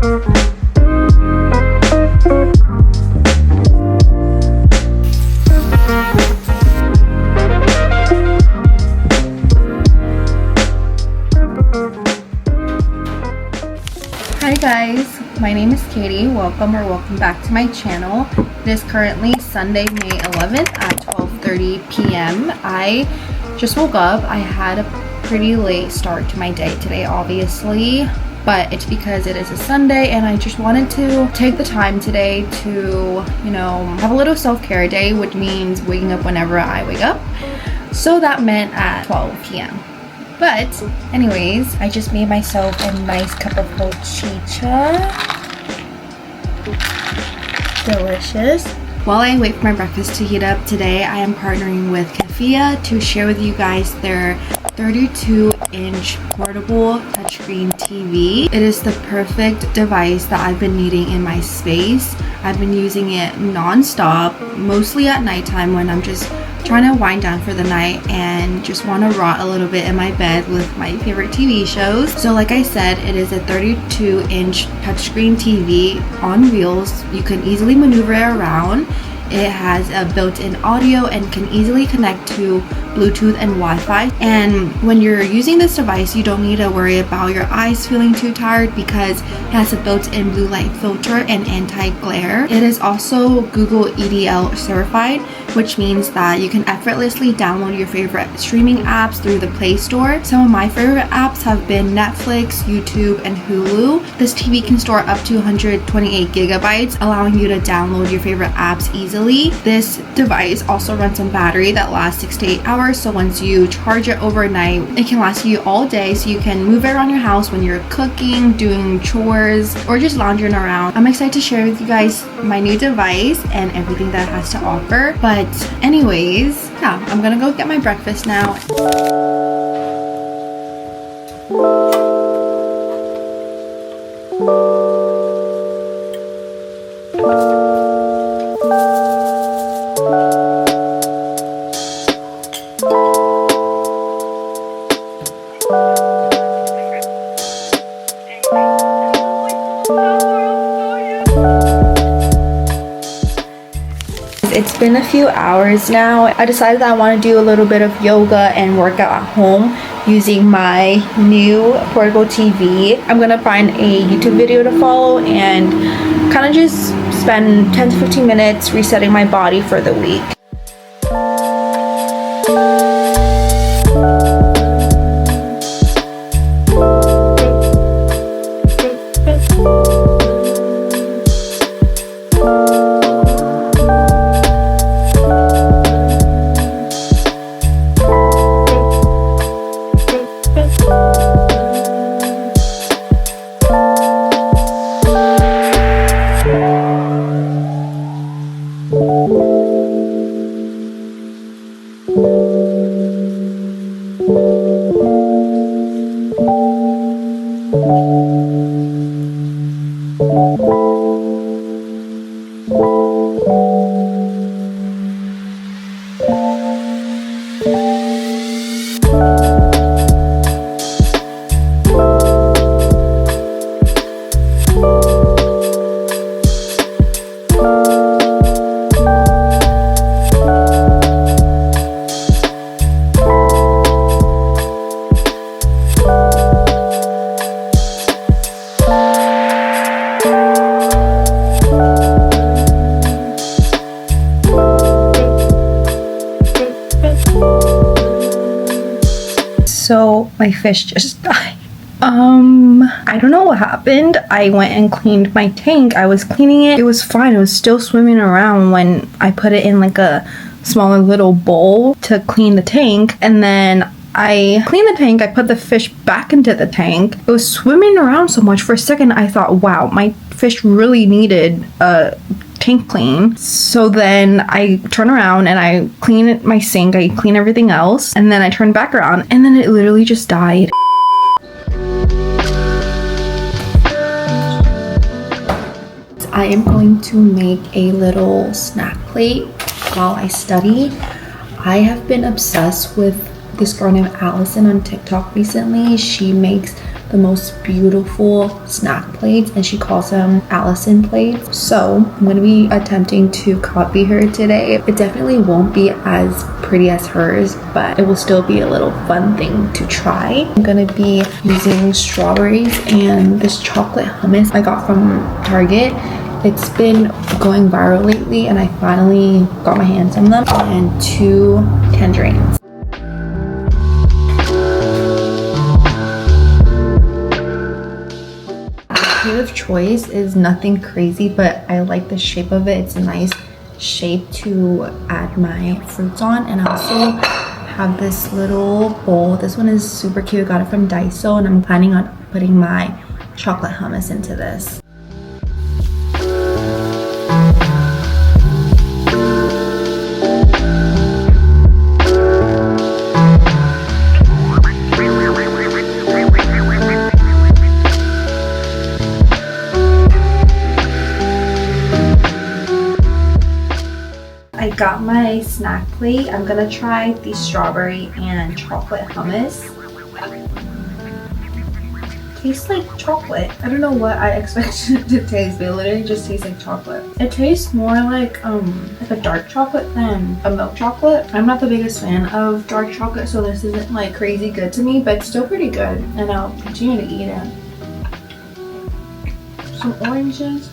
Hi guys, my name is Katie. Welcome back to my channel. It is currently Sunday, May 11th at 12:30 p.m. I just woke up. I had a pretty late start to my day today, obviously, but it's because it is a Sunday and I just wanted to take the time today to, have a little self-care day, which means waking up whenever I wake up. So that meant at 12 p.m. But anyways, I just made myself a nice cup of mochicha. Delicious. While I wait for my breakfast to heat up today, I am partnering with Kafia to share with you guys their 32-inch portable touchscreen TV. It is the perfect device that I've been needing in my space. I've been using it non-stop, mostly at nighttime when I'm just trying to wind down for the night and just want to rot a little bit in my bed with my favorite TV shows. So like I said, it is a 32-inch touchscreen TV on wheels. You can easily maneuver it around. It has a built-in audio and can easily connect to Bluetooth and Wi-Fi. And when you're using this device, you don't need to worry about your eyes feeling too tired because it has a built-in blue light filter and anti-glare. It is also Google EDL certified, which means that you can effortlessly download your favorite streaming apps through the Play Store. Some of my favorite apps have been Netflix, YouTube, and Hulu. This TV can store up to 128 gigabytes, allowing you to download your favorite apps easily. This device also runs on battery that lasts 6 to 8 hours, so once you charge it overnight, it can last you all day, so you can move it around your house when you're cooking, doing chores, or just lounging around. I'm excited to share with you guys my new device and everything that it has to offer. But anyways, yeah, I'm gonna go get my breakfast now. It's been a few hours now. I decided that I want to do a little bit of yoga and workout at home using my new portable TV. I'm gonna find a YouTube video to follow and kind of just spend 10 to 15 minutes resetting my body for the week. So my fish just died. I don't know what happened. I went and cleaned my tank. I was cleaning it. It was fine. It was still swimming around when I put it in like a smaller little bowl to clean the tank. And then I cleaned the tank. I put the fish back into the tank. It was swimming around so much. For a second, I thought, wow, my fish really needed a tank clean. So then I turn around and I clean my sink. I clean everything else. And then I turn back around and then it literally just died. I am going to make a little snack plate while I study. I have been obsessed with this girl named Allison on TikTok recently. She makes the most beautiful snack plates, and she calls them Allison plates. So I'm gonna be attempting to copy her today. It definitely won't be as pretty as hers, but it will still be a little fun thing to try. I'm gonna be using strawberries and this chocolate hummus I got from Target. It's been going viral lately, and I finally got my hands on them, and 2 tangerines. My of choice is nothing crazy, but I like the shape of it. It's a nice shape to add my fruits on. And I also have this little bowl. This one is super cute. Got it from Daiso, and I'm planning on putting my chocolate hummus into this. I got my snack plate. I'm gonna try the strawberry and chocolate hummus. Tastes like chocolate. I don't know what I expected it to taste, but it literally just tastes like chocolate. It tastes more like a dark chocolate than a milk chocolate. I'm not the biggest fan of dark chocolate, so this isn't like crazy good to me, but it's still pretty good, and I'll continue to eat it. Some oranges.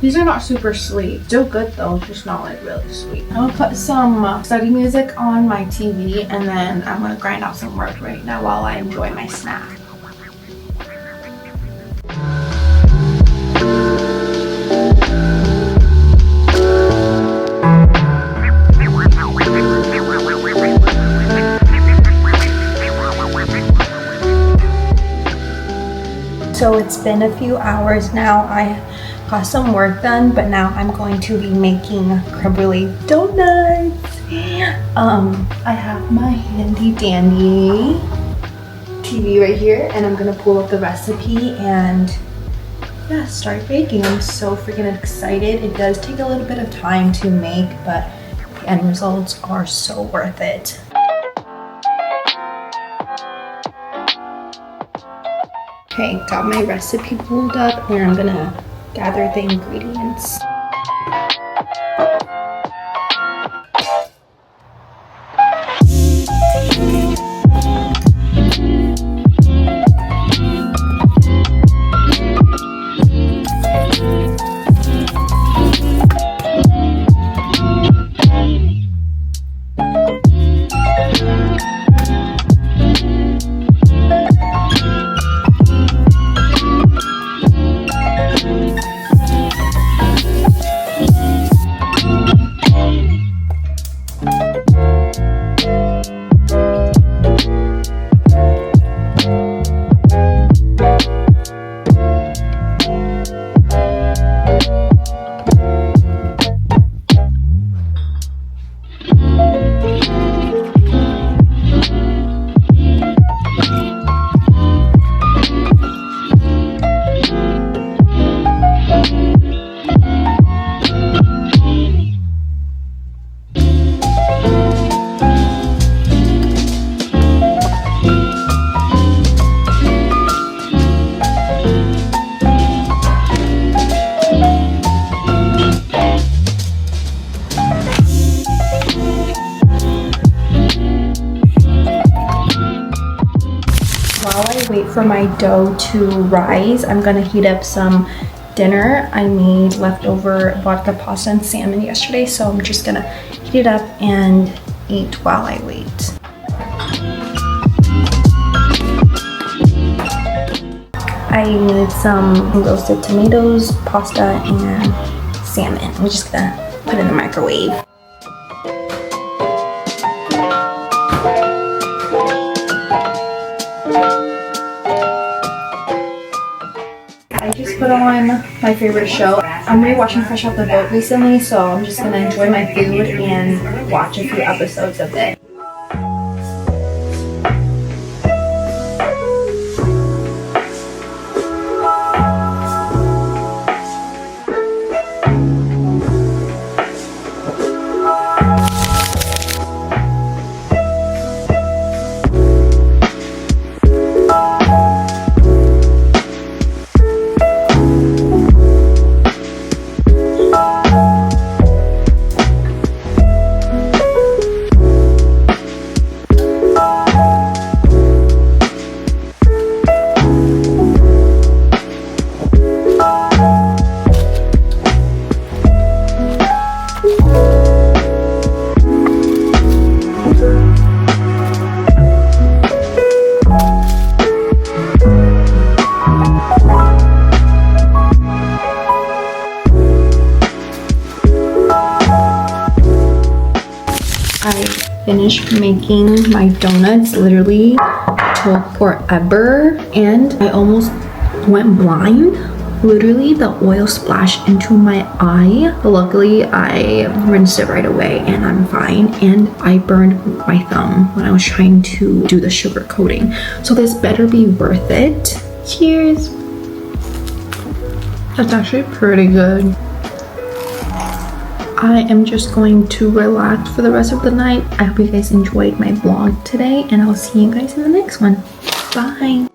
These are not super sweet. Still good though, it's just not like really sweet. I'm gonna put some study music on my TV, and then I'm gonna grind out some work right now while I enjoy my snack. So it's been a few hours now. I got some work done, but now I'm going to be making creme brulee donuts. I have my handy dandy TV right here, and I'm gonna pull up the recipe and yeah, start baking. I'm so freaking excited. It does take a little bit of time to make, but the end results are so worth it. Okay, got my recipe pulled up, and I'm gonna gather the ingredients. While I wait for my dough to rise, I'm gonna heat up some dinner. I made leftover vodka pasta and salmon yesterday, so I'm just gonna heat it up and eat while I wait. I made some roasted tomatoes, pasta, and salmon. I'm just gonna put it in the microwave. I just put on my favorite show. I'm rewatching Fresh Off the Boat recently, so I'm just gonna enjoy my food and watch a few episodes of it. finished making my donuts. Literally took forever and I almost went blind. Literally the oil splashed into my eye, but luckily I rinsed it right away and I'm fine. And I burned my thumb when I was trying to do the sugar coating, so this better be worth it. Cheers. That's actually pretty good. I am just going to relax for the rest of the night. I hope you guys enjoyed my vlog today and I'll see you guys in the next one. Bye.